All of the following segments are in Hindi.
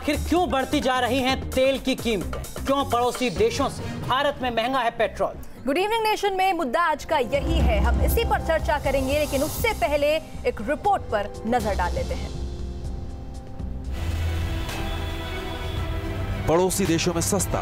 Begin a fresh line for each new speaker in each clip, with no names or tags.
आखिर क्यों बढ़ती जा रही हैं तेल की कीमतें? क्यों पड़ोसी देशों से भारत में महंगा है पेट्रोल?
गुड इवनिंग नेशन में मुद्दा आज का यही है। हम इसी पर चर्चा करेंगे, लेकिन उससे पहले एक रिपोर्ट पर नजर डाल लेते हैं।
पड़ोसी देशों में सस्ता,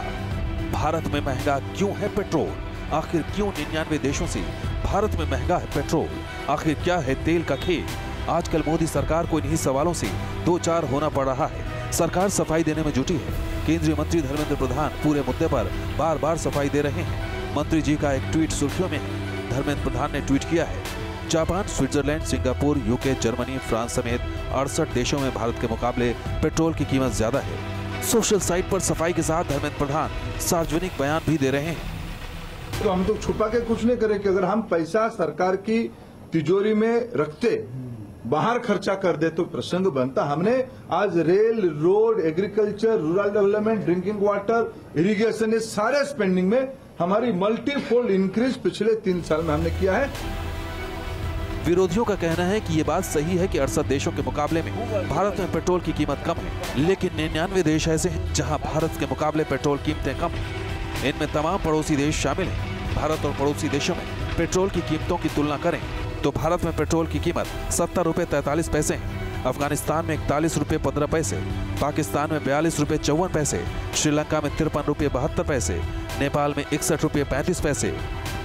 भारत में महंगा क्यों है पेट्रोल? आखिर क्यों 99 देशों से भारत में महंगा है पेट्रोल? आखिर क्या है तेल का खेल? आजकल मोदी सरकार को इन्हीं सवालों से दो चार होना पड़ रहा है। सरकार सफाई देने में जुटी है। केंद्रीय मंत्री धर्मेंद्र प्रधान पूरे मुद्दे पर बार बार सफाई दे रहे हैं। मंत्री जी का एक ट्वीट सुर्खियों में है। धर्मेंद्र प्रधान ने ट्वीट किया है, Japan, Switzerland, Singapore, UK, Germany, France समेत 68 देशों में भारत के मुकाबले पेट्रोल की कीमत ज्यादा है। सोशल साइट पर सफाई के साथ धर्मेंद्र प्रधान सार्वजनिक बयान भी दे रहे हैं।
तो हम तो छुपा के कुछ नहीं करें कि अगर हम पैसा सरकार की तिजोरी में रखते, बाहर खर्चा कर दे तो प्रसंग बनता। हमने आज rail, road, agriculture, rural development, drinking water, irrigation, इस सारे स्पेंडिंग में हमारी मल्टीफोल्ड इंक्रीज पिछले 3 साल में हमने किया है।
विरोधियों का कहना है कि ये बात सही है कि 68 देशों के मुकाबले में भारत में पेट्रोल की कीमत कम है, लेकिन 99 देश ऐसे हैं जहां भारत के मुकाबले पेट्रोल कीमतें कम हैं। इनमें तमाम पड़ोसी देश शामिल हैं। भारत और पड़ोसी देशों में पेट्रोल की कीमतों की तुलना करें तो भारत में पेट्रोल की कीमत 70 रुपये 43 पैसे है, अफगानिस्तान में 41 रुपये 15 पैसे, पाकिस्तान में 42 रुपये 54 पैसे, श्रीलंका में 53 रुपये 72 पैसे, नेपाल में 61 रुपये 35 पैसे,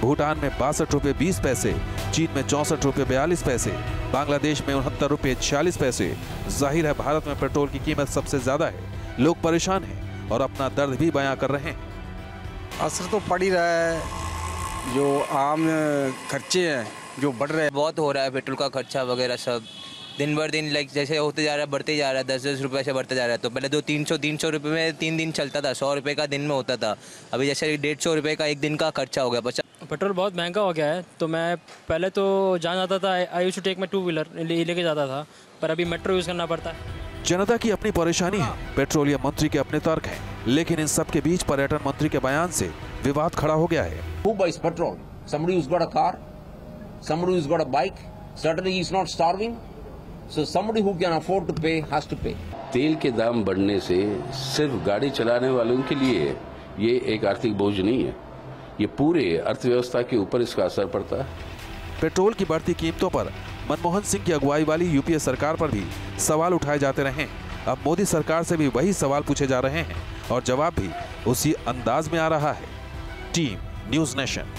भूटान में 62 रुपये 20 पैसे, चीन में 64 रुपये 42 पैसे, बांग्लादेश में 69 रुपये 46 पैसे। जाहिर है भारत में पेट्रोल की कीमत सबसे ज्यादा है। लोग परेशान हैं और अपना दर्द भी बयां कर रहे हैं।
असर तो पड़ ही रहा है, जो आम खर्चे हैं जो बढ़ रहे हैं।
बहुत हो रहा है पेट्रोल का खर्चा वगैरह सब, दिन भर दिन लाइक जैसे होते जा रहा है, बढ़ते जा रहा है, 10-10 रुपये से बढ़ता जा रहा है। तो पहले तो 300 रुपये में 3 दिन चलता था, 100 रुपये का दिन में होता था। अभी जैसे 150 रुपये का एक दिन का खर्चा हो गया।
पेट्रोल बहुत महंगा हो गया है। तो मैं पहले तो जहाँ जाता था I used to take my 2 wheeler लेके जाता था, पर अभी मेट्रो यूज़ करना पड़ता है।
जनता की अपनी परेशानी है, पेट्रोलियम मंत्री के अपने तर्क हैं, लेकिन इन सब के बीच पर्यटन मंत्री के बयान से विवाद खड़ा हो गया है।
Who buys petrol? Somebody who's got a car, somebody who's got a bike. Certainly he's not starving. So somebody who can afford to pay has to pay.
तेल के दाम बढ़ने से सिर्फ गाड़ी चलाने वालों के लिए ये एक आर्थिक बोझ नहीं है, ये पूरे अर्थव्यवस्था के ऊपर इसका असर पड़ता है।
पेट्रोल की बढ़ती कीमतों पर मनमोहन सिंह की अगुवाई वाली यूपीए सरकार पर भी सवाल उठाए जाते रहे। अब मोदी सरकार से भी वही सवाल पूछे जा रहे हैं और जवाब भी उसी अंदाज में आ रहा है। Team news nation.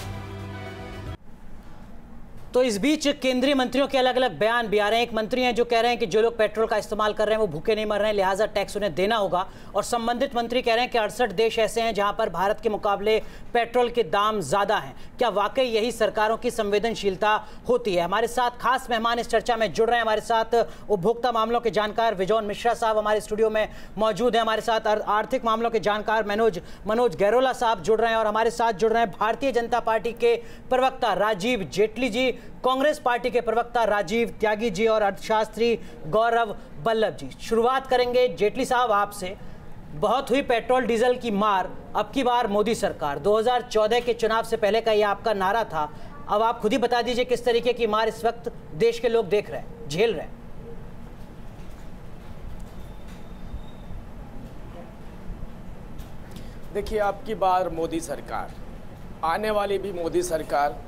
तो इस बीच केंद्रीय मंत्रियों के अलग अलग बयान भी आ रहे हैं। एक मंत्री हैं जो कह रहे हैं कि जो लोग पेट्रोल का इस्तेमाल कर रहे हैं वो भूखे नहीं मर रहे हैं, लिहाजा टैक्स उन्हें देना होगा। और संबंधित मंत्री कह रहे हैं कि 68 देश ऐसे हैं जहां पर भारत के मुकाबले पेट्रोल के दाम ज्यादा हैं। क्या वाकई यही सरकारों की संवेदनशीलता होती है? हमारे साथ खास मेहमान इस चर्चा में जुड़ रहे हैं। हमारे साथ उपभोक्ता मामलों के जानकार विजोन मिश्रा साहब हमारे स्टूडियो में मौजूद हैं। हमारे साथ आर्थिक मामलों के जानकार मनोज गैरोला साहब जुड़ रहे हैं और हमारे साथ जुड़ रहे हैं भारतीय जनता पार्टी के प्रवक्ता राजीव जेटली जी, कांग्रेस पार्टी के प्रवक्ता राजीव त्यागी जी और अर्थशास्त्री गौरव बल्लभ जी। शुरुआत करेंगे जेटली साहब आपसे। बहुत हुई पेट्रोल डीजल की मार, अब की बार मोदी सरकार। 2014 के चुनाव से पहले का यह आपका नारा था। अब आप खुद ही बता दीजिए किस तरीके की मार इस वक्त देश के लोग देख रहे हैं, झेल रहे हैं।
देखिए, अब की बार मोदी सरकार, आने वाली भी मोदी सरकार।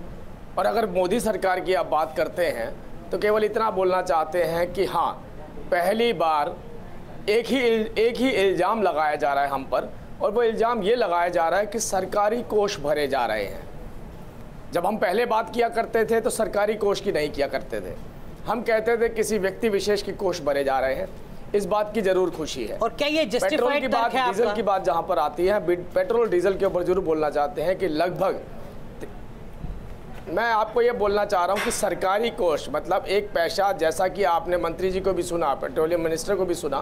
और अगर मोदी सरकार की आप बात करते हैं तो केवल इतना बोलना चाहते हैं कि हाँ, पहली बार एक ही इल्ज़ाम लगाया जा रहा है हम पर, और वो इल्ज़ाम ये लगाया जा रहा है कि सरकारी कोष भरे जा रहे हैं। जब हम पहले बात किया करते थे तो सरकारी कोष की नहीं किया करते थे, हम कहते थे किसी व्यक्ति विशेष के कोष भरे जा रहे हैं। इस बात की जरूर खुशी है।
और क्या ये
पेट्रोल की बात, डीजल की बात जहाँ पर आती है, पेट्रोल डीजल के ऊपर जरूर बोलना चाहते हैं कि लगभग, मैं आपको ये बोलना चाह रहा हूँ कि सरकारी कोष मतलब एक पैसा, जैसा कि आपने मंत्री जी को भी सुना, पेट्रोलियम मिनिस्टर को भी सुना,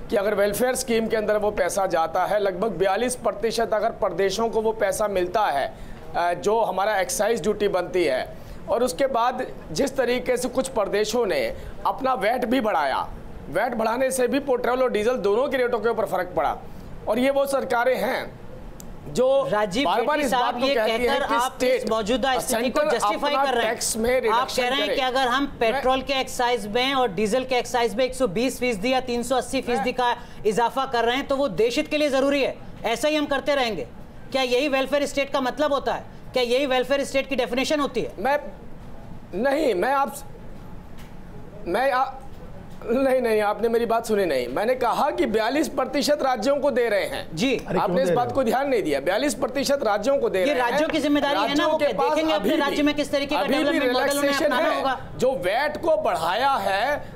कि अगर वेलफेयर स्कीम के अंदर वो पैसा जाता है, लगभग 42% अगर प्रदेशों को वो पैसा मिलता है जो हमारा एक्साइज ड्यूटी बनती है। और उसके बाद जिस तरीके से कुछ प्रदेशों ने अपना वैट भी बढ़ाया, वैट बढ़ाने से भी पेट्रोल और डीजल दोनों के रेटों के ऊपर फ़र्क पड़ा। और ये वो सरकारें हैं जो
राजीव जेटली साहब ये कहकर आप इस मौजूदा स्थिति को जस्टिफाई कर रहे हैं। आप कह रहे हैं कि अगर हम पेट्रोल के एक्साइज में और डीजल के एक्साइज में 120% या 380% का इजाफा कर रहे हैं तो वो देशहित के लिए जरूरी है, ऐसा ही हम करते रहेंगे। क्या यही वेलफेयर स्टेट का मतलब होता है? क्या यही वेलफेयर स्टेट की डेफिनेशन होती है?
नहीं, आपने मेरी बात सुनी नहीं। मैंने कहा कि 42% राज्यों को दे रहे हैं
जी।
आपने इस बात को ध्यान नहीं दिया। 42% राज्यों को दे रहे हैं।
राज्यों की जिम्मेदारी है ना, वो देखेंगे अपने राज्य में किस तरीके का डेवलपमेंट मॉडल उन्हें अपनाना होगा।
जो वैट को बढ़ाया है,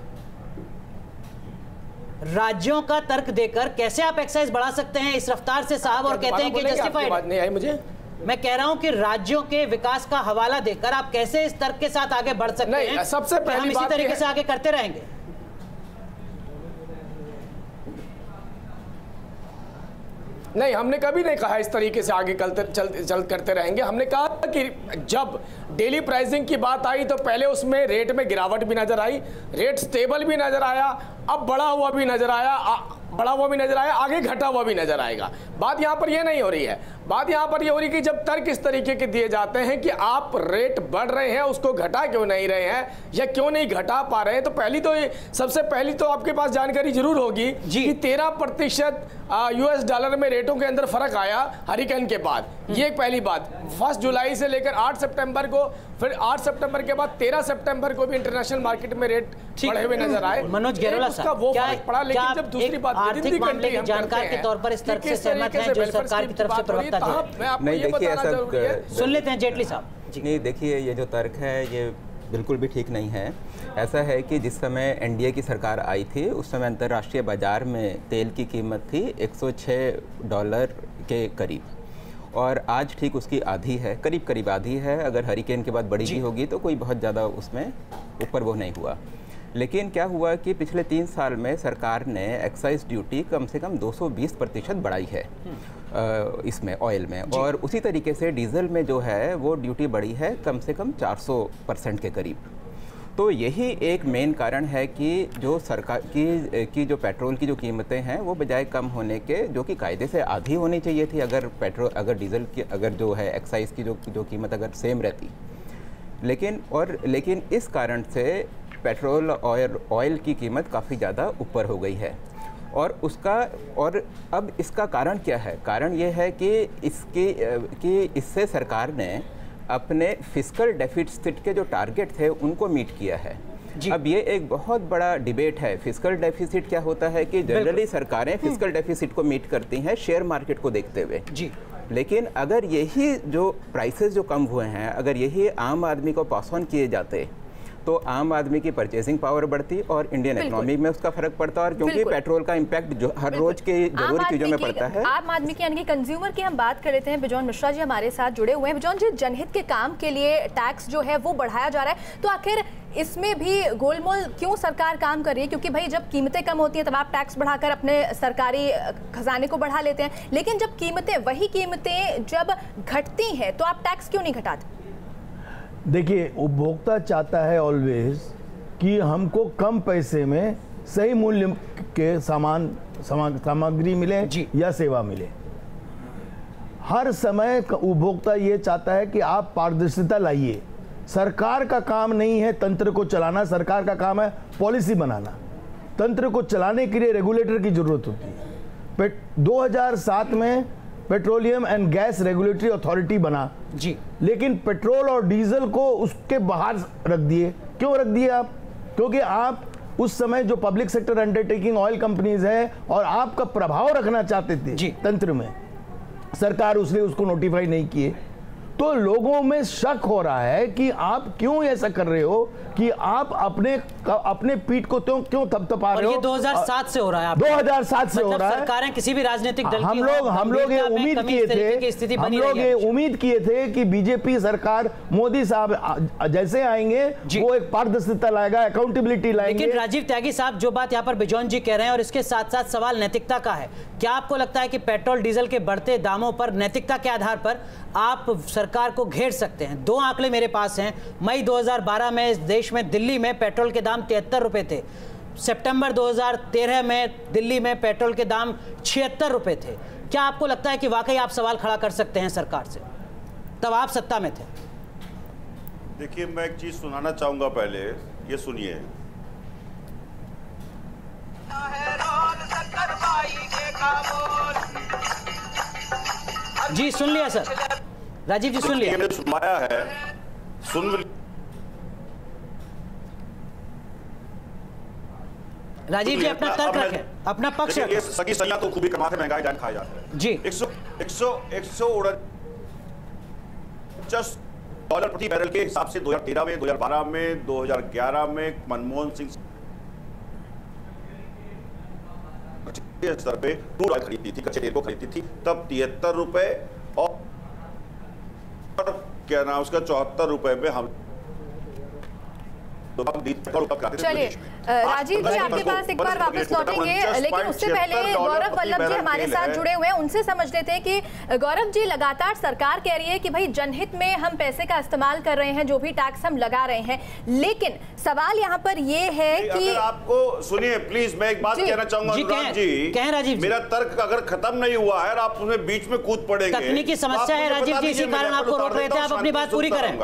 राज्यों का तर्क देकर कैसे आप एक्साइज बढ़ा सकते हैं इस रफ्तार से साहब, और कहते हैं कि जस्टिफाइड?
बात नहीं आई मुझे।
मैं कह रहा हूं कि राज्यों के विकास का हवाला देकर आप कैसे इस तर्क के साथ आगे बढ़ सकते हैं?
सबसे पहले
हम इसी तरीके से आगे करते रहेंगे।
नहीं, हमने कभी नहीं कहा इस तरीके से आगे करते रहेंगे। हमने कहा कि जब डेली प्राइसिंग की बात आई तो पहले उसमें रेट में गिरावट भी नजर आई, रेट स्टेबल भी नजर आया, अब बढ़ा हुआ भी नजर आया, आगे घटा हुआ भी नजर आएगा। बात यहां पर यह नहीं हो रही है। बात यहां पर यह हो रही है कि जब तर्क इस तरीके के दिए जाते हैं कि आप रेट बढ़ रहे हैं उसको घटा क्यों नहीं रहे हैं या क्यों नहीं घटा पा रहे हैं, तो सबसे पहली तो आपके पास जानकारी जरूर होगी कि 13% US डॉलर में रेटों के अंदर फर्क आया हरिकेन के बाद। ये एक पहली बात। 1 जुलाई से लेकर 8 सितंबर को, फिर 8 सितंबर के बाद 13 सितंबर को भी इंटरनेशनल मार्केट में रेट बढ़े हुए नजर आए।
मनोज गेरोला साहब,
वो फर्क पड़ा। लेकिन जब दूसरी बात
आर्थिक मामले की जानकार के तौर पर इस तर्क से सहमत हैं जो सरकार की तरफ से प्रवक्ता
नहीं, देखिए ऐसा
सुन लेते हैं जेटली साहब।
नहीं, देखिए ये जो तर्क है ये बिल्कुल भी ठीक नहीं है। ऐसा है कि जिस समय NDA की सरकार आई थी उस समय अंतर्राष्ट्रीय बाजार में तेल की कीमत थी $106 के करीब, और आज ठीक उसकी आधी है, करीब आधी है। अगर हरिकेन के बाद बढ़ी भी होगी तो कोई बहुत ज़्यादा उसमें ऊपर वो नहीं हुआ। लेकिन क्या हुआ कि पिछले 3 साल में सरकार ने एक्साइज ड्यूटी कम से कम 220% बढ़ाई है इसमें ऑयल में, और उसी तरीके से डीजल में जो है वो ड्यूटी बढ़ी है कम से कम 400% के करीब। तो यही एक मेन कारण है कि जो सरकार की जो पेट्रोल की जो कीमतें हैं वो बजाय कम होने के, जो कि कायदे से आधी होनी चाहिए थी अगर डीजल की जो है एक्साइज की जो कीमत अगर सेम रहती, लेकिन इस कारण से पेट्रोल और ऑयल की कीमत काफ़ी ज़्यादा ऊपर हो गई है। और अब इसका कारण क्या है? कारण ये है कि इससे सरकार ने अपने फिस्कल डेफिसिट के जो टारगेट थे उनको मीट किया है। अब ये एक बहुत बड़ा डिबेट है। फिस्कल डेफिसिट क्या होता है कि जनरली सरकारें फिस्कल डेफिसिट को मीट करती हैं शेयर मार्केट को देखते हुए जी। लेकिन अगर यही जो प्राइसेस जो कम हुए हैं, अगर यही आम आदमी को पास ऑन किए जाते तो आम आदमी की परचेसिंग पावर बढ़ती और इंडियन इकोनॉमी में उसका फर्क पड़ता, और क्योंकि पेट्रोल का इम्पैक्ट जो हर रोज के जरूरी चीजों में पड़ता है।
आम आदमी की यानी कि कंज्यूमर की हम बात कर लेते हैं। बिजॉन मिश्रा जी हमारे साथ जुड़े हुए हैं। बिजॉन जी, जनहित के काम के लिए टैक्स जो है वो बढ़ाया जा रहा है, तो आखिर इसमें भी गोलमोल क्यों सरकार काम कर रही है? क्योंकि भाई जब कीमतें कम होती हैं तब आप टैक्स बढ़ाकर अपने सरकारी खजाने को बढ़ा लेते हैं, लेकिन जब वही कीमतें जब घटती हैं तो आप टैक्स क्यों नहीं घटाते?
देखिए, उपभोक्ता चाहता है ऑलवेज कि हमको कम पैसे में सही मूल्य के सामग्री मिले या सेवा मिले। हर समय उपभोक्ता ये चाहता है कि आप पारदर्शिता लाइए। सरकार का काम नहीं है तंत्र को चलाना, सरकार का काम है पॉलिसी बनाना। तंत्र को चलाने के लिए रेगुलेटर की जरूरत होती है। 2007 में petroleum and gas regulatory authority बना जी, लेकिन पेट्रोल और डीजल को उसके बाहर रख दिए। क्यों रख दिए आप? क्योंकि आप उस समय जो public sector undertaking oil companies है और आपका प्रभाव रखना चाहते थे तंत्र में, सरकार उसने उसको नोटिफाई नहीं किए। तो लोगों में शक हो रहा है कि आप क्यों ऐसा कर रहे हो कि आप अपने पीठ को क्यों थपथपा रहे हो।
ये 2007 से हो रहा है।
2007 से हो रहा है।
सरकारें किसी भी राजनीतिक दल
हम लोग ये उम्मीद किए थे कि बीजेपी सरकार मोदी साहब जैसे आएंगे वो एक पारदर्शिता लाएगा, अकाउंटेबिलिटी लाएंगे।
लेकिन राजीव त्यागी साहब, जो बात यहाँ पर बिजॉन जी कह रहे हैं और इसके साथ साथ सवाल नैतिकता का है, क्या आपको लगता है कि पेट्रोल डीजल के बढ़ते दामों पर नैतिकता के आधार पर आप सरकार को घेर सकते हैं? 2 आंकड़े मेरे पास हैं। मई 2012 में इस देश में दिल्ली में पेट्रोल के दाम 73 रुपए थे। सितंबर 2013 में दिल्ली में पेट्रोल के दाम 76 रुपए थे। क्या आपको लगता है कि वाकई आप सवाल खड़ा कर सकते हैं सरकार से? तब आप सत्ता में थे।
देखिए, मैं एक चीज सुनाना चाहूंगा, पहले ये सुनिए।
जी सुन लिया सर, राजीव जी सुन लिया।
सुनाया है, सुन
राजीव जी अपना तर्क रखें, अपना पक्ष रखें।
सगी सैया तो खूबी कमाते, महंगाई जान खाया जाता है
जी।
149 डॉलर प्रति बैरल के हिसाब से 2013 में, 2012 में, 2011 में मनमोहन सिंह स्तर पे क्रूड ऑयल खरीदती थी, कच्चे तेल को खरीदती थी, तब 73 रुपए और क्या नाम उसका 74 रुपए में हम।
चलिए राजीव जी आपके पास एक बार वापस लौटेंगे, लेकिन उससे पहले गौरव वल्लभ जी हमारे साथ जुड़े हुए हैं, उनसे समझ लेते हैं कि गौरव जी, लगातार सरकार कह रही है कि भाई जनहित में हम पैसे का इस्तेमाल कर रहे हैं, जो भी टैक्स हम लगा रहे हैं, लेकिन सवाल यहाँ पर ये है कि
आपको सुनिए प्लीज, मैं एक बात कहना चाहूंगा अनुराग जी,
राजीव
मेरा तर्क अगर खत्म नहीं हुआ है और आप उसमें बीच में कूद पड़ेंगे,
तकनीकी समस्या है राजीव जी, इसी कारण आपको रोक रहे थे, आप अपनी बात पूरी करें।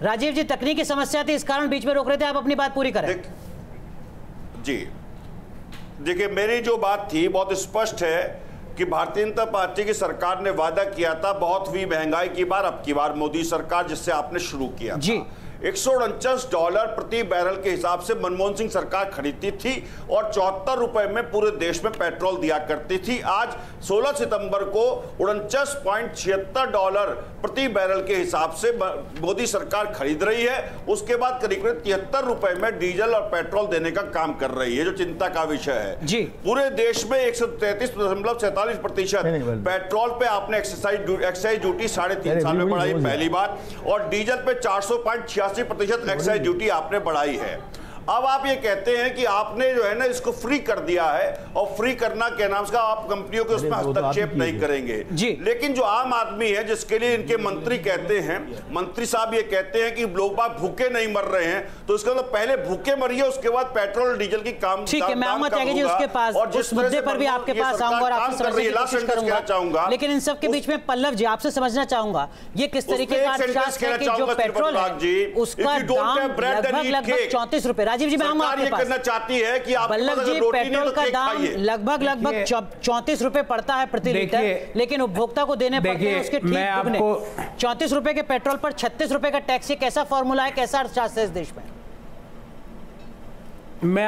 राजीव जी तकनीकी समस्या थी, इस कारण बीच में रोक रहे थे, आप अपनी बात पूरी करें।
जी देखिए, मेरी जो बात थी बहुत स्पष्ट है कि भारतीय जनता पार्टी की सरकार ने वादा किया था बहुत हुई महंगाई की बार, अब की बार मोदी सरकार जिससे आपने शुरू किया जी। 149 डॉलर प्रति बैरल के हिसाब से मनमोहन सिंह सरकार खरीदती थी और 74 रुपए में पूरे देश में पेट्रोल दिया करती थी। आज 16 सितंबर को 49.76 डॉलर प्रति बैरल के हिसाब से मोदी सरकार खरीद रही है। उसके बाद करीब 73 रुपए में डीजल और पेट्रोल देने का काम कर रही है, जो चिंता का विषय है जी। पूरे देश में 133.47% पेट्रोल पे आपने एक्साइज ड्यूटी 3.5 साल में बढ़ाई, पहली बात, और डीजल पे 400.86% एक्साइज ड्यूटी आपने बढ़ाई है। अब आप ये कहते हैं कि आपने जो है ना इसको फ्री कर दिया है, और फ्री करना के नाम से आप कंपनियों के उसमें हस्तक्षेप नहीं करेंगे जी। लेकिन जो आम आदमी है, जिसके लिए इनके मंत्री कहते हैं, मंत्री साहब ये कहते हैं कि लोग बाग भूखे नहीं मर रहे हैं, तो इसका मतलब पहले भूखे मरिए, उसके बाद पेट्रोल डीजल की काम
ठीक है। मैं अहमद जी उसके पास, और जिस मुद्दे पर भी आपके पास आऊंगा और आपसे समझने की कोशिश करूंगा, लेकिन इन सब के बीच में पल्लव जी आपसे समझना चाहूंगा ये किस तरीके का अर्थशास्त्र है कि जो पेट्रोल है उसका दाम लगभग 34 रुपए। राजीव जी, मैं आऊंगा आपके पास,
करना चाहती है कि आप
वल्लभ जी पेट्रोल का दाम लगभग 34 रुपए पड़ता है प्रति लीटर, लेकिन उपभोक्ता को देने पड़ते हैं उसके ठीक दुगने। 34 रुपए के पेट्रोल पर 36 रुपए का टैक्स, ये कैसा फॉर्मूला है, कैसा अर्थशास्त्र है इस देश में?
मैं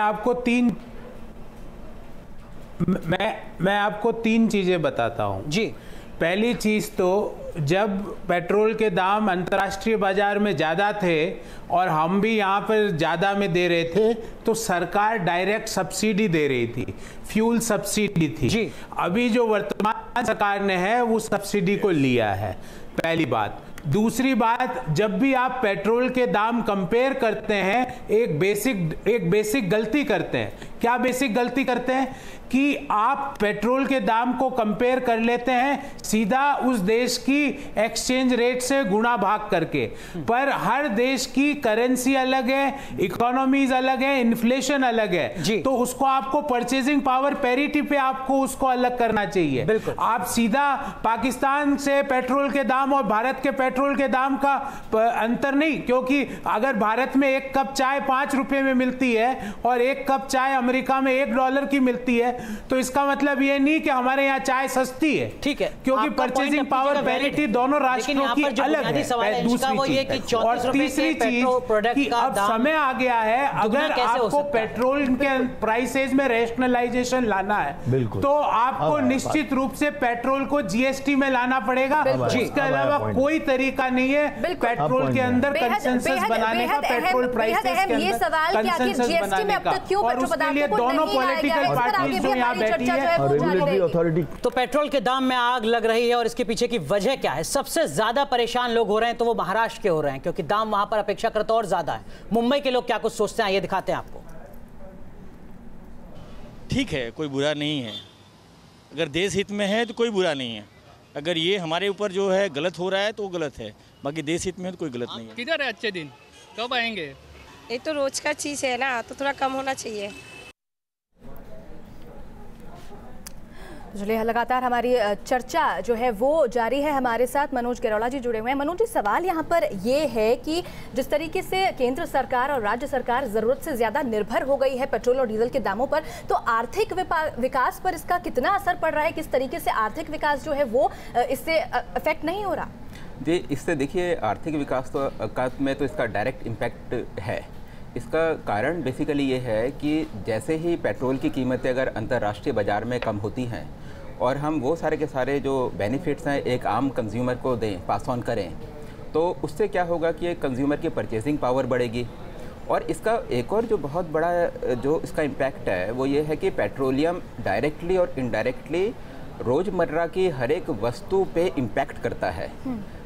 आपको तीन चीजें बताता हूं जी। पहली चीज तो जब पेट्रोल के दाम अंतर्राष्ट्रीय बाजार में ज़्यादा थे और हम भी यहाँ पर ज़्यादा में दे रहे थे, तो सरकार डायरेक्ट सब्सिडी दे रही थी, फ्यूल सब्सिडी थी जी। अभी जो वर्तमान सरकार ने है वो सब्सिडी को लिया है, पहली बात। दूसरी बात, जब भी आप पेट्रोल के दाम कंपेयर करते हैं, एक बेसिक गलती करते हैं। क्या बेसिक गलती करते हैं कि आप पेट्रोल के दाम को कंपेयर कर लेते हैं सीधा उस देश की एक्सचेंज रेट से गुणा भाग करके, पर हर देश की करेंसी अलग है, इकोनॉमीज अलग है, इन्फ्लेशन अलग है, तो उसको आपको परचेजिंग पावर पैरिटी पे आपको उसको अलग करना चाहिए। आप सीधा पाकिस्तान से पेट्रोल के दाम और भारत के पेट्रोल के दाम का अंतर नहीं, क्योंकि अगर भारत में एक कप चाय 5 रुपए में मिलती है और एक कप चाय अमेरिका में $1 की मिलती है, तो इसका मतलब ये नहीं कि हमारे यहाँ चाय सस्ती है, ठीक है, क्योंकि परचेजिंग पावर पैरिटी दोनों राष्ट्रों की अलग है। दूसरी चीज और तीसरी चीज कि अब समय आ गया है, अगर आपको पेट्रोल के प्राइसेज में रेशनलाइजेशन लाना है तो आपको निश्चित रूप से पेट्रोल को जीएसटी में लाना पड़ेगा। इसके अलावा कोई तरीका नहीं है पेट्रोल के अंदर कंसेंसस बनाने का, पेट्रोल प्राइसेस के अंदर कंसेंसस बनाने का, और उसके लिए दोनों पॉलिटिकल पार्टीज जो यहाँ बैठी है।
तो पेट्रोल के दाम में आग लग रही है, और इसके पीछे की वजह क्या है? सबसे ज्यादा परेशान लोग हो रहे हैं तो वो महाराष्ट्र के हो रहे हैं, क्योंकि दाम वहां पर अपेक्षाकृत और ज्यादा है। मुंबई के लोग क्या कुछ सोचते हैं, ये दिखाते हैं आपको।
ठीक है, कोई बुरा नहीं है, अगर देश हित में है तो कोई बुरा नहीं है। अगर ये हमारे ऊपर जो है गलत हो रहा है तो वो गलत है, बाकी देश हित में है तो कोई गलत नहीं है।
किधर है अच्छे दिन, कब आएंगे?
ये तो रोज का चीज है ना, तो थोड़ा कम होना चाहिए।
चलिए, लगातार हमारी चर्चा जो है वो जारी है। हमारे साथ मनोज गिरोला जी जुड़े हुए हैं। मनोज जी, सवाल यहाँ पर ये है कि जिस तरीके से केंद्र सरकार और राज्य सरकार ज़रूरत से ज़्यादा निर्भर हो गई है पेट्रोल और डीजल के दामों पर, तो आर्थिक विकास पर इसका कितना असर पड़ रहा है? किस तरीके से आर्थिक विकास जो है वो इससे अफेक्ट नहीं हो रहा?
जी, इससे देखिए आर्थिक विकास में तो इसका डायरेक्ट इम्पैक्ट है। इसका कारण बेसिकली ये है कि जैसे ही पेट्रोल की कीमतें अगर अंतर्राष्ट्रीय बाज़ार में कम होती हैं और हम वो सारे के सारे जो बेनिफिट्स हैं एक आम कंज्यूमर को दें, पास ऑन करें, तो उससे क्या होगा कि कंज्यूमर की परचेसिंग पावर बढ़ेगी। और इसका एक और जो बहुत बड़ा जो इसका इम्पैक्ट है वो ये है कि पेट्रोलियम डायरेक्टली और इनडायरेक्टली रोज़मर्रा की हर एक वस्तु पे इम्पैक्ट करता है।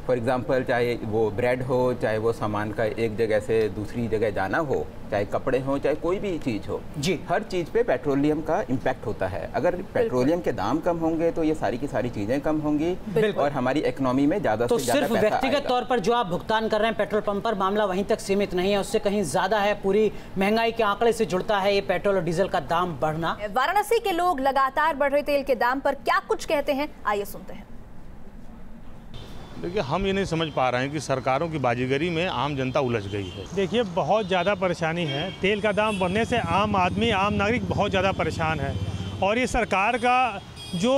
फॉर एग्ज़ाम्पल, चाहे वो ब्रेड हो, चाहे वो सामान का एक जगह से दूसरी जगह जाना हो, चाहे कपड़े हो, चाहे कोई भी चीज़ हो, जी, हर चीज़ पे पेट्रोलियम का इम्पैक्ट होता है। अगर पेट्रोलियम के दाम कम होंगे तो ये सारी की सारी चीज़ें कम होंगी और हमारी इकोनॉमी में ज़्यादा से ज़्यादा पैसा आएगा।
व्यक्तिगत तौर पर जो आप भुगतान कर रहे हैं पेट्रोल पंप पर, मामला वहीं तक सीमित नहीं है, उससे कहीं ज़्यादा है। पूरी महंगाई के आंकड़े से जुड़ता है ये पेट्रोल और डीजल का दाम बढ़ना।
वाराणसी के लोग लगातार बढ़ रहे तेल के दाम पर क्या कुछ कहते हैं, आइए सुनते हैं।
देखिए, हम ये नहीं समझ पा रहे हैं कि सरकारों की बाजीगरी में आम जनता उलझ गई है।
देखिए, बहुत ज़्यादा परेशानी है। तेल का दाम बढ़ने से आम आदमी, आम नागरिक बहुत ज़्यादा परेशान है। और ये सरकार का जो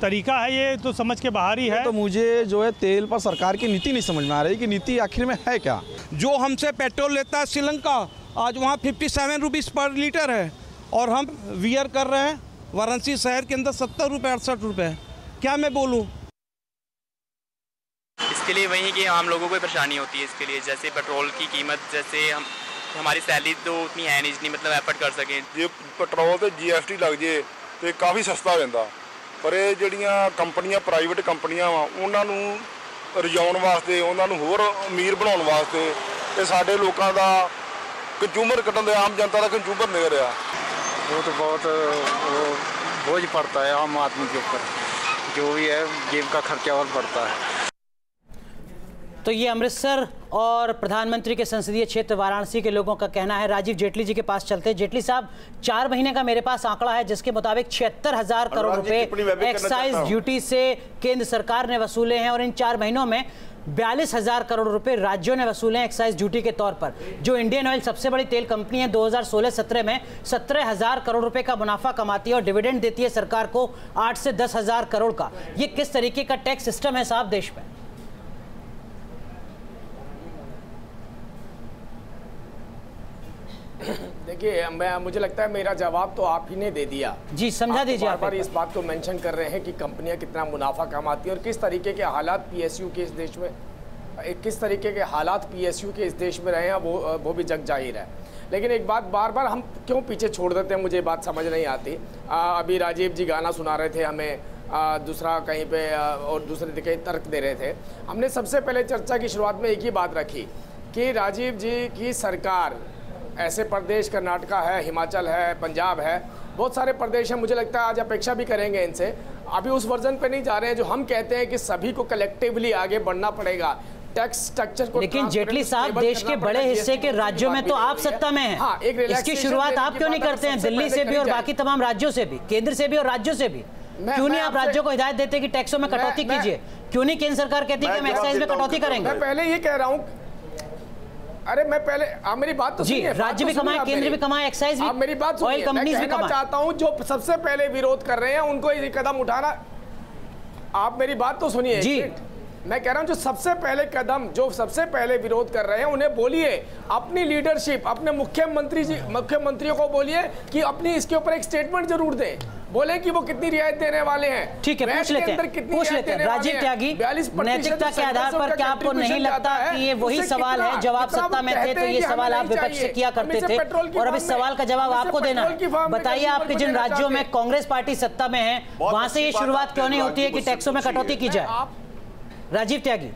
तरीका है ये तो समझ के बाहर ही है।
तो मुझे जो है तेल पर सरकार की नीति नहीं समझ में आ रही कि नीति आखिर में है क्या।
जो हमसे पेट्रोल लेता है श्रीलंका, आज वहाँ 57 रुपीज़ पर लीटर है और हम वियर कर रहे हैं वाराणसी शहर के अंदर 70 रुपये 68 रुपये। क्या मैं बोलूँ?
इसके लिए वही कि आम लोगों को परेशानी होती है। इसके लिए जैसे पेट्रोल की कीमत, जैसे हमारी सैलरी तो उतनी है नहीं जितनी मतलब एफर्ट कर सकें।
जे पेट्रोल ते GST लग जाए तो काफ़ी सस्ता हो जाता, पर ये ਜਿਹੜੀਆਂ ਕੰਪਨੀਆਂ ਪ੍ਰਾਈਵੇਟ ਕੰਪਨੀਆਂ ਵਾ ਉਹਨਾਂ ਨੂੰ ਰਜਾਉਣ ਵਾਸਤੇ, ਉਹਨਾਂ ਨੂੰ ਹੋਰ ਅਮੀਰ ਬਣਾਉਣ ਵਾਸਤੇ ਇਹ ਸਾਡੇ ਲੋਕਾਂ ਦਾ ਕੰਜ਼ੂਮਰ ਕੱਢਣ ਦੇ, ਆਮ ਜਨਤਾ ਦਾ ਕੰਜ਼ੂਮਰ ਨਿਕਲ ਰਿਹਾ।
वो तो बहुत बोझ पड़ता है आम आदमी के ऊपर, जो भी है जेब का खर्चा और बढ़ता है।
तो ये अमृतसर और प्रधानमंत्री के संसदीय क्षेत्र वाराणसी के लोगों का कहना है। राजीव जेटली जी के पास चलते हैं। जेटली साहब, 4 महीने का मेरे पास आंकड़ा है जिसके मुताबिक 76,000 करोड़ रुपए एक्साइज ड्यूटी से केंद्र सरकार ने वसूले हैं और इन 4 महीनों में 42,000 करोड़ रुपए राज्यों ने वसूले हैं एक्साइज ड्यूटी के तौर पर। जो इंडियन ऑयल सबसे बड़ी तेल कंपनी है, 2016-17 में 17,000 करोड़ रुपए का मुनाफा कमाती है और डिविडेंड देती है सरकार को 8 से 10,000 करोड़ का। ये किस तरीके का टैक्स सिस्टम है साहब देश में?
देखिए, मुझे लगता है मेरा जवाब तो आप ही ने दे दिया।
जी, समझा दीजिए।
आप बार इस बात को मेंशन कर रहे हैं कि कंपनियां कितना मुनाफा कमाती हैं और किस तरीके के हालात PSU के इस देश में, किस तरीके के हालात PSU के इस देश में रहे हैं, वो भी जग जाहिर है। लेकिन एक बात बार बार हम क्यों पीछे छोड़ देते हैं, मुझे बात समझ नहीं आती। अभी राजीव जी गाना सुना रहे थे हमें, दूसरा कहीं पे और दूसरे कहीं तर्क दे रहे थे। हमने सबसे पहले चर्चा की शुरुआत में एक ही बात रखी कि राजीव जी की सरकार, ऐसे प्रदेश कर्नाटका है, हिमाचल है, पंजाब है, बहुत सारे प्रदेश हैं, मुझे लगता है आज अपेक्षा भी करेंगे इनसे। अभी उस वर्जन पे नहीं जा रहे हैं जो हम कहते हैं कि सभी को कलेक्टिवली आगे बढ़ना पड़ेगा, टैक्स स्ट्रक्चर को।
लेकिन जेटली साहब, देश के बड़े हिस्से के राज्यों में तो आप सत्ता में हैं।
हाँ,
इसकी शुरुआत आप क्यों नहीं करते हैं? दिल्ली से भी और बाकी तमाम राज्यों से भी, केंद्र से भी और राज्यों से भी। क्यों नहीं आप राज्यों को हिदायत देते कि टैक्सों में कटौती कीजिए? क्यों नहीं केंद्र सरकार कहती है कि हम एक्साइज में कटौती करेंगे?
मैं पहले ये कह रहा हूँ, अरे मैं पहले, आप मेरी बात तो सुनिए।
राज्य भी कमाए, केंद्र भी कमाए, एक्साइज भी,
आप मेरी बात सुनिए।
ऑयल कंपनीज भी कमाए।
चाहता हूं जो सबसे पहले विरोध कर रहे हैं उनको ये कदम उठाना। आप मेरी बात तो सुनिए जी। मैं कह रहा हूं जो सबसे पहले कदम, जो सबसे पहले विरोध कर रहे हैं उन्हें बोलिए, अपनी लीडरशिप, अपने मुख्यमंत्रियों को बोलिए कि अपनी इसके ऊपर एक स्टेटमेंट जरूर दें, बोले कि वो कितनी रियायत देने वाले हैं।
ठीक है, पूछ लेते हैं। राजीव त्यागी, नैतिकता के आधार पर क्या आपको नहीं लगता कि ये वही सवाल है जब आप सत्ता में थे तो ये सवाल आप विपक्ष से किया करते थे और अब इस सवाल का जवाब आपको देना है? बताइए, आपके जिन राज्यों में कांग्रेस पार्टी सत्ता में है वहां से ये शुरुआत क्यों नहीं होती है कि टैक्सों में कटौती की जाए? राजीव त्यागी,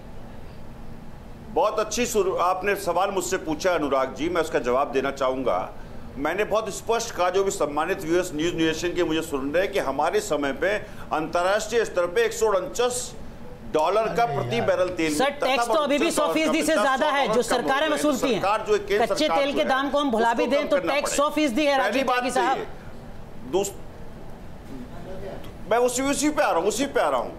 बहुत अच्छी आपने सवाल मुझसे पूछा अनुराग जी, मैं उसका जवाब देना चाहूंगा। मैंने बहुत स्पष्ट कहा, जो भी सम्मानित व्यूअर्स न्यूज नेशन के मुझे सुन रहे हैं, कि हमारे समय पे अंतर्राष्ट्रीय स्तर पे $149 का प्रति बैरल तेल।
सर, टैक्स तो अभी भी 100% से ज्यादा है जो सरकारें वसूलती हैं। कच्चे तेल के दाम को हम भुला भी दें तो टैक्स 100% है। राजीव त्यागी साहब,
मैं उसी पे आ रहा हूं।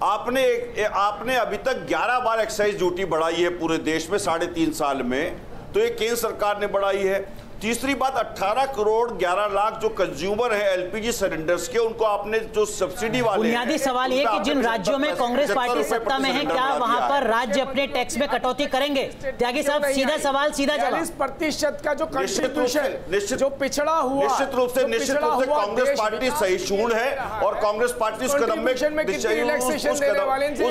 आपने अभी तक 11 बार एक्साइज ड्यूटी बढ़ाई है पूरे देश में 3.5 साल में, तो ये केंद्र सरकार ने बढ़ाई है। तीसरी बात, 18 करोड़ 11 लाख जो कंज्यूमर है एलपीजी सिलेंडर्स के, उनको आपने जो सब्सिडी वाले,
बुनियादी सवाल ये कि जिन राज्यों में कांग्रेस पार्टी सत्ता में है, क्या वहां पर राज्य अपने टैक्स में कटौती करेंगे? त्यागी साहब, सीधा सवाल सीधा जवाब।
40% का जो कंट्रीब्यूशन जो पिछड़ा हुआ,
निश्चित रूप से कांग्रेस पार्टी सहिष्णु है और कांग्रेस पार्टी उस कदम में उस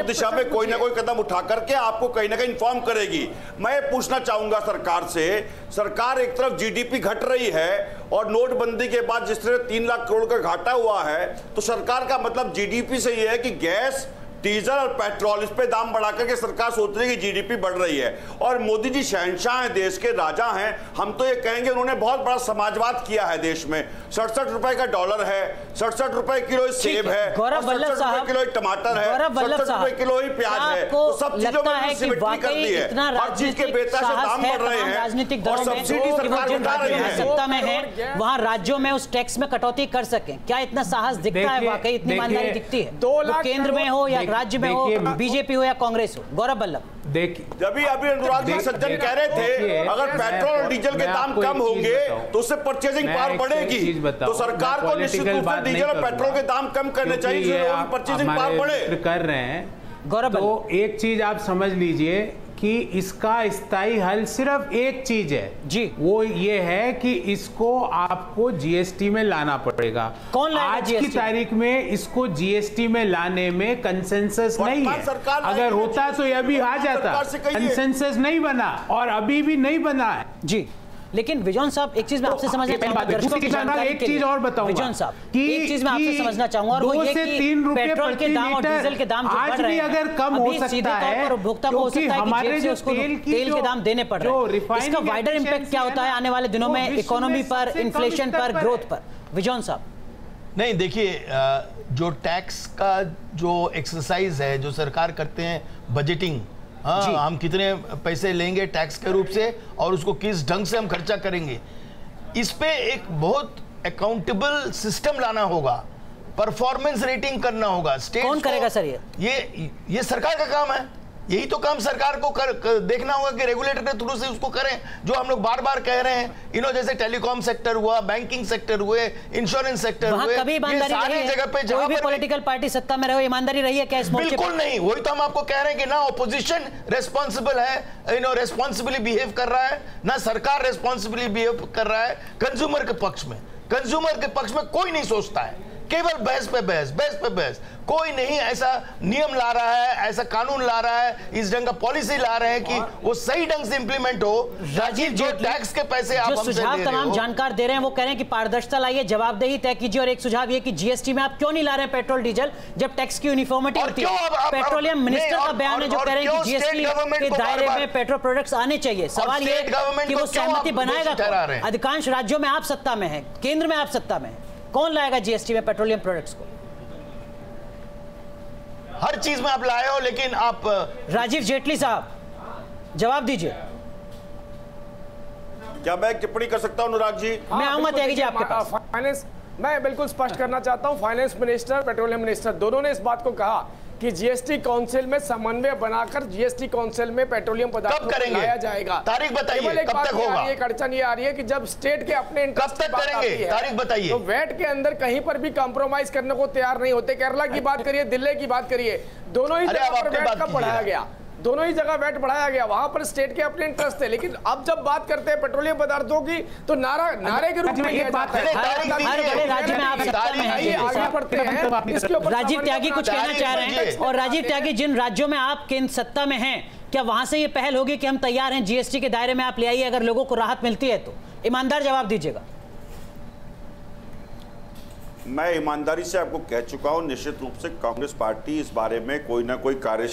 दिशा में कोई ना कोई कदम उठा करके आपको कहीं ना कहीं इन्फॉर्म करेगी। मैं पूछना चाहूंगा सरकार से, सरकार एक तरफ जीडीपी घट रही है और नोटबंदी के बाद जिस तरह 3 लाख करोड़ का घाटा हुआ है, तो सरकार का मतलब जीडीपी से ये है कि गैस, डीजल और पेट्रोल, इस पे दाम बढ़ा करके सरकार सोच रही है कि जीडीपी बढ़ रही है। और मोदी जी शहंशाह हैं, देश के राजा हैं, हम तो ये कहेंगे उन्होंने बहुत बड़ा समाजवाद किया है देश में। 67 रुपए का डॉलर है, 67 रुपए किलो सेब है, 67 रुपए किलो टमाटर है, 67 रुपए किलो ही प्याज है। तो सब चीजों में सिमटनी कर दी है, हर चीज के बेतहाशा से दाम बढ़ रहे हैं
राजनीतिक
और सब्सिडी सरकार घटा रही है।
सत्ता में है वहां राज्यों में उस टैक्स में कटौती कर सकें, क्या इतना साहस दिखता है? वाकई इतनी ईमानदारी दिखती है? 2 लाख केंद्र में हो या राज्य में हो, बीजेपी हो या कांग्रेस हो। गौरव बल्लभ,
देखिए अभी अनुराग जी सज्जन कह रहे थे अगर पेट्रोल और डीजल के दाम कम होंगे तो उससे परचेजिंग पावर बढ़ेगी, तो सरकार को निश्चित रूप से डीजल और पेट्रोल के दाम कम करने चाहिए, परचेजिंग पावर बढ़े।
कर रहे हैं गौरव, तो एक चीज आप समझ लीजिए कि इसका स्थायी हल सिर्फ एक चीज है जी, वो ये है कि इसको आपको जीएसटी में लाना पड़ेगा।
कौन लाएगा?
आज की तारीख में इसको जीएसटी में लाने में कंसेंसस नहीं है। अगर होता तो ये अभी आ जाता, कंसेंसस नहीं बना और अभी भी नहीं बना है
जी। लेकिन विजॉन साहब, एक चीज मैं आपसे समझना चाहूंगा,
एक चीज और बताऊंगा
विजॉन साहब, एक चीज मैं आपसे समझना चाहूंगा और वो ये कि पेट्रोल के दाम और डीजल के दाम जो बढ़ रहे हैं,
अगर कम हो सकता है
उपभोक्ता को हो सकता है कि जेब से उसको तेल के दाम देने पड़ रहे हैं। इसका वाइडर इम्पैक्ट क्या होता है आने वाले दिनों में इकोनॉमी पर, इन्फ्लेशन पर, ग्रोथ पर? विजॉन साहब,
नहीं देखिए, जो टैक्स का जो एक्सरसाइज है जो सरकार करते हैं, बजटिंग, हाँ, हम कितने पैसे लेंगे टैक्स के रूप से और उसको किस ढंग से हम खर्चा करेंगे, इस पे एक बहुत अकाउंटेबल सिस्टम लाना होगा, परफॉर्मेंस रेटिंग करना होगा। स्टेट
कौन करेगा सर?
ये सरकार का काम है, यही तो काम सरकार को देखना होगा कि रेगुलेटर के थ्रू से उसको करें, जो हम लोग बार बार कह रहे हैं। जैसे टेलीकॉम सेक्टर हुआ, बैंकिंग सेक्टर हुए, इंश्योरेंस सेक्टर हुए,
कभी ईमानदारी सारी जगह पे कोई भी पॉलिटिकल पार्टी सत्ता में रहे, ईमानदारी रही है क्या इस मोर्चे पे?
बिल्कुल नहीं। वही तो हम आपको कह रहे हैं कि ना ऑपोजिशन रेस्पॉन्सिबल है, रेस्पॉन्सिबली बिहेव कर रहा है, ना सरकार रेस्पॉन्सिबली बिहेव कर रहा है। कंज्यूमर के पक्ष में कोई नहीं सोचता है, केवल बहस पे बहस। कोई नहीं ऐसा नियम ला रहा है, ऐसा कानून ला रहा है, इस ढंग का पॉलिसी ला रहे हैं कि वो सही ढंग से इंप्लीमेंट हो। राजीव, जो टैक्स के पैसे आप हमसे
सुझाव
दे
तमाम जानकार दे रहे हैं, वो कह रहे हैं कि पारदर्शिता लाइए, जवाबदेही तय कीजिए। और एक सुझाव ये कि जीएसटी में आप क्यों नहीं ला रहे हैं पेट्रोल डीजल, जब टैक्स की यूनिफॉर्मिटी होती है? पेट्रोलियम मिनिस्टर का बयान है जो कह रहे हैं कि जीएसटी के दायरे में पेट्रोल प्रोडक्ट्स आने चाहिए। सवाल ये कि वो सहमति बनाएगा? अधिकांश राज्यों में आप सत्ता में है, केंद्र में आप सत्ता में है, कौन लाएगा जीएसटी में पेट्रोलियम प्रोडक्ट्स को?
हर चीज में आप लाए हो, लेकिन आप
राजीव जेटली साहब जवाब दीजिए।
क्या मैं टिप्पणी कर सकता हूं अनुराग जी?
मैं आऊंगा त्यागी जी आपके पास।
फाइनेंस, मैं बिल्कुल स्पष्ट करना चाहता हूं, फाइनेंस मिनिस्टर, पेट्रोलियम मिनिस्टर दोनों ने इस बात को कहा कि जीएसटी काउंसिल में समन्वय बनाकर जीएसटी काउंसिल में पेट्रोलियम पदार्थों को लाया जाएगा।
तारीख बताइए, कब तक होगा?
एक अड़चन ये आ रही है कि जब स्टेट के अपने
कब तक करेंगे, तारीख बताइए।
तो वैट के अंदर कहीं पर भी कॉम्प्रोमाइज करने को तैयार नहीं होते। केरला की बात करिए, दिल्ली की बात करिए, दोनों ही जगह पर वैट का बढ़ाया गया, दोनों ही जगह वैट बढ़ाया गया, वहां पर स्टेट के अपने इंटरेस्ट थे। लेकिन अब जब बात करते हैं पेट्रोलियम पदार्थों की तो नारे के रूप में
हर बड़े राज्य में आप सत्ता में हैं,
आगे बढ़ते हैं।
राजीव त्यागी कुछ कहना चाह रहे हैं। और राजीव त्यागी, जिन राज्यों में आप केंद्र सत्ता में हैं, क्या वहां से ये पहल होगी कि हम तैयार हैं, जीएसटी के दायरे में आप ले आइए, अगर लोगों को राहत मिलती है तो? ईमानदार जवाब दीजिएगा।
मैं ईमानदारी से आपको कह चुका हूं, निश्चित रूप से कांग्रेस पार्टी इस बारे में कोई ना कोई कार्य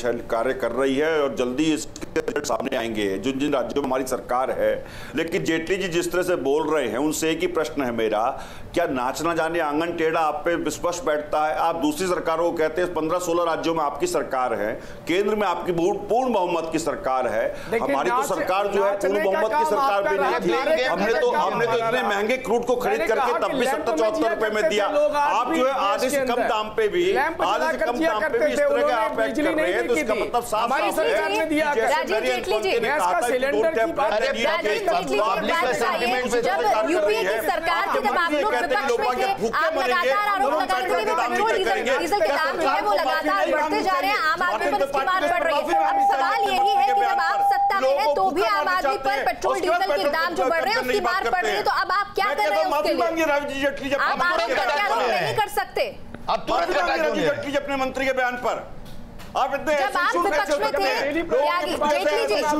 कर रही है और जल्दी इसके उसके रिजल्ट सामने आएंगे जिन जिन राज्यों में हमारी सरकार है। लेकिन जेटली जी जिस तरह से बोल रहे हैं उनसे एक ही प्रश्न है मेरा, क्या नाच ना जाने आंगन टेढ़ा आप पे स्पष्ट बैठता है? आप दूसरी सरकारों को कहते हैं 15-16 राज्यों में आपकी सरकार है, केंद्र में आपकी पूर्ण बहुमत की सरकार है, हमारी तो सरकार जो है पूर्ण बहुमत की सरकार भी नहीं थी। हमने तो इतने महंगे क्रूड को खरीद करके तब भी 70-74 रुपए में दिया। आप जो है आधे से कम दाम पे भी इस तरह के आप एक्ट कर रहे हैं, तो इसका मतलब साफ है
यूपीए की सरकार के जब आप लोग विपक्ष में थे, आप लगातार आरोप लगा रहे थे पेट्रोल डीजल के दाम जो है वो लगातार बढ़ते जा रहे हैं, आम आदमी पर इसकी मार पड़ रही है। अब सवाल यही है कि जब आप सत्ता में है तो भी आम आदमी पर पेट्रोल डीजल के दाम जो बढ़ रहे हैं उसकी मार पड़ रही है, तो अब आप क्या कर रहे हैं उसके लिए? आप आरोप करके आरोप नहीं कर सकते।
अब तुरंत अपने मंत्री के बयान पर आप इतने
जब आप विपक्ष में थे,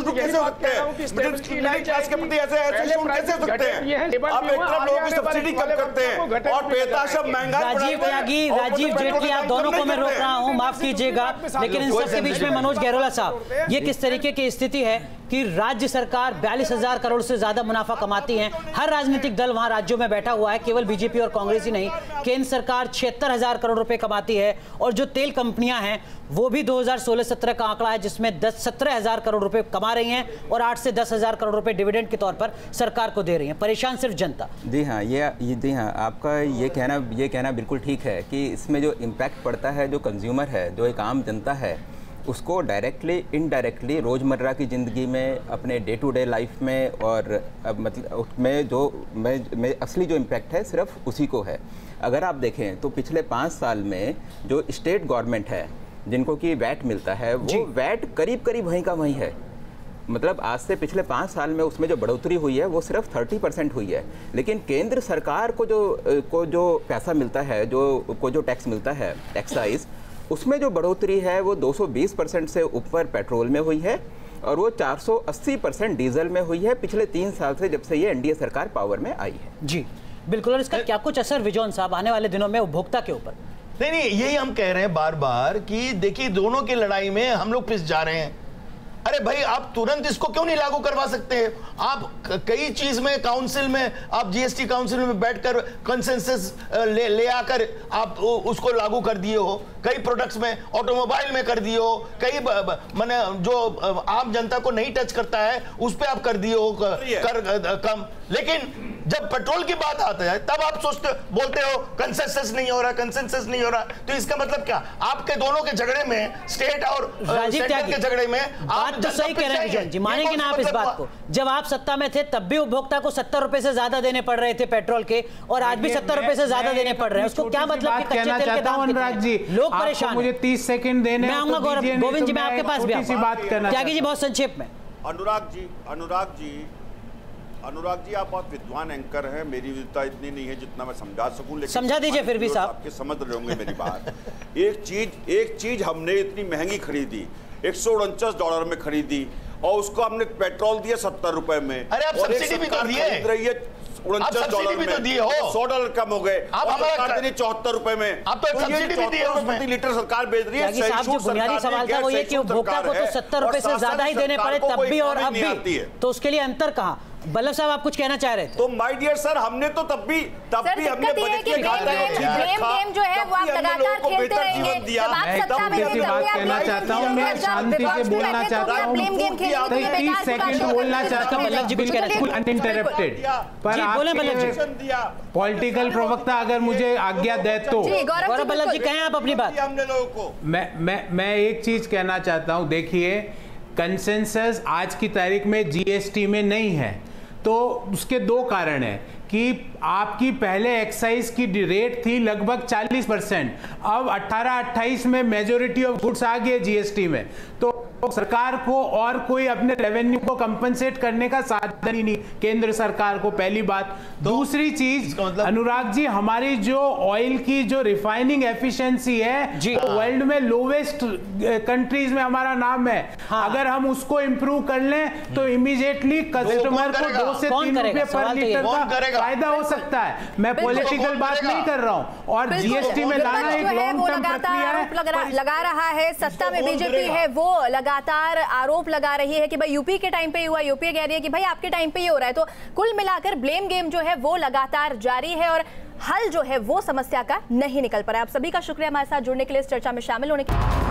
कैसे हो सकते हैं? मिडिल क्लास के प्रति ऐसे शूट कैसे हो सकते हैं? आप एक तरफ लोगों की सब्सिडी कम करते हैं और बेतहाशा महंगाई।
राजीव जेटली, आप दोनों को मैं रोक रहा हूं, माफ कीजिएगा, लेकिन इन सबके बीच में मनोज गहलोत साहब, ये किस तरीके की स्थिति है कि राज्य सरकार 42,000 करोड़ से ज्यादा मुनाफा कमाती है, हर राजनीतिक दल वहां राज्यों में बैठा हुआ है, केवल बीजेपी और कांग्रेस ही नहीं, केंद्र सरकार 76,000 करोड़ रुपए कमाती है, और जो तेल कंपनियां हैं वो भी 2016-17 का आंकड़ा है जिसमें 17,000 करोड़ रुपए कमा रही हैं और 8 से 10,000 करोड़ रुपए डिविडेंड के तौर पर सरकार को दे रही हैं। परेशान सिर्फ जनता।
जी हाँ, जी हाँ, आपका ये कहना बिल्कुल ठीक है कि इसमें जो इम्पैक्ट पड़ता है, जो कंज्यूमर है, जो एक आम जनता है, उसको डायरेक्टली इनडायरेक्टली रोज़मर्रा की ज़िंदगी में, अपने डे टू डे लाइफ में, और मतलब उसमें जो में असली जो इम्पैक्ट है सिर्फ उसी को है। अगर आप देखें तो पिछले 5 साल में जो स्टेट गवर्नमेंट है जिनको कि वैट मिलता है, वो वैट करीब करीब वहीं का वहीं है। मतलब आज से पिछले 5 साल में उसमें जो बढ़ोतरी हुई है वो सिर्फ 30% हुई है, लेकिन केंद्र सरकार को जो पैसा मिलता है, जो टैक्स मिलता है, एक्साइज, उसमें जो बढ़ोतरी है वो 220% से ऊपर पेट्रोल में हुई है और वो 480% डीजल में हुई है पिछले 3 साल से, जब से ये एनडीए सरकार पावर में आई है।
जी बिल्कुल। और इसका क्या कुछ असर विजोन साहब आने वाले दिनों में उपभोक्ता के ऊपर?
नहीं, यही हम कह रहे हैं बार बार कि देखिए दोनों की लड़ाई में हम लोग पिस जा रहे हैं। अरे भाई, आप तुरंत इसको क्यों नहीं लागू करवा सकते हैं? आप कई चीज में काउंसिल में, आप जीएसटी काउंसिल में बैठकर कंसेंसस ले आकर आप उसको लागू कर दिए हो, कई प्रोडक्ट्स में, ऑटोमोबाइल में कर दिए हो, कई माने जो आम जनता को नहीं टच करता है उस पर आप कर दिए हो कर कम। लेकिन जब पेट्रोल की बात आता है तब आप बोलते हो कंसेंसस नहीं हो रहा, कंसेंसस नहीं हो रहा। तो इसका मतलब क्या? आपके दोनों के झगड़े में, स्टेट और सेंटर के झगड़े में,
आप तो सही कह रहे हैं विजोन जी, मानेंगे ना आप इस बात को? जब आप सत्ता में थे तब भी उपभोक्ता को 70 रुपए से ज्यादा देने पड़ रहे थे पेट्रोल के, और आज भी 70 रुपए से ज्यादा देने पड़ रहे हैं। उसको क्या मतलब?
कहना चाहता हूं अनुराग जी,
लोग परेशान।
मुझे 30 सेकंड देने,
मैं आऊंगा गोविंद जी, मैं आपके पास भी त्यागी जी बहुत संक्षेप में।
अनुराग जी, आप बहुत विद्वान एंकर हैं, मेरी विद्वता इतनी नहीं है जितना मैं समझा सकूं, लेकिन
समझा दीजिए फिर भी साहब,
आपके समझ रहे होंगे मेरी बात। एक चीज हमने इतनी महंगी खरीदी, $149 में खरीदी, और उसको हमने पेट्रोल दिया 70 रुपए में।
अरे आप सब्सिडी भी तो दिए,
$49 में तो दिए हो, $100 कम हो गए, आप हमारा 74 रुपए में।
आप तो सब्सिडी भी दिए उसमें।
प्रति लीटर सरकार बेच रही है।
जो बुनियादी सवाल था वो ये कि उपभोक्ता को तो 70 रुपए से ज्यादा ही देने पड़े तब भी और अब भी, तो उसके लिए अंतर कहाँ? बल्लभ साहब आप कुछ कहना चाह रहे थे?
तो माय डियर सर, हमने तो तब भी हमने बजट के खाता को ठीक रखा,
गेम जो है वो आप लगातार खेलते रहेंगे। जब आप सत्ता में थे
बात कहना चाहता हूं, मैं शांति से बोलना चाहता हूं, 30 सेकंड बोलना चाहता हूं,
बल्लभ जी कुछ कह रहे थे
अनइंटरप्टेड। पर आपके पॉलिटिकल प्रवक्ता अगर मुझे आज्ञा दे तो
गौरव बल्लभ जी कहें आप अपनी बात।
हमने लोगों को
मैं एक चीज कहना चाहता हूं, देखिए कंसेंसस आज की तारीख में जीएसटी में नहीं है, तो उसके 2 कारण हैं कि आपकी पहले एक्साइज की रेट थी लगभग 40%, अब 18-28 में मेजोरिटी ऑफ गुड्स आ गए जीएसटी में, तो सरकार को और कोई अपने रेवेन्यू को कंपनसेट करने का साधन ही नहीं केंद्र सरकार को, पहली बात। दूसरी चीज अनुराग जी, हमारी जो ऑयल की जो रिफाइनिंग एफिशिएंसी है तो वर्ल्ड में लोवेस्ट कंट्रीज में हमारा नाम है। अगर हम उसको इंप्रूव कर लें तो इमीडिएटली कस्टमर को 2 से 3 रुपए पर लीटर का फायदा हो सकता है। मैं पॉलिटिकल बात नहीं कर रहा हूं। और जीएसटी में लाना एक लॉन्ग टर्म प्रक्रिया है।
लगा रहा है, सत्ता में बीजेपी है वो लगातार आरोप लगा रही है कि भाई यूपी के टाइम पे हुआ, यूपी कह रही है कि भाई आपके टाइम पे ये हो रहा है। तो कुल मिलाकर ब्लेम गेम जो है वो लगातार जारी है और हल जो है वो समस्या का नहीं निकल पा रहा है। आप सभी का शुक्रिया हमारे साथ जुड़ने के लिए, इस चर्चा में शामिल होने के लिए।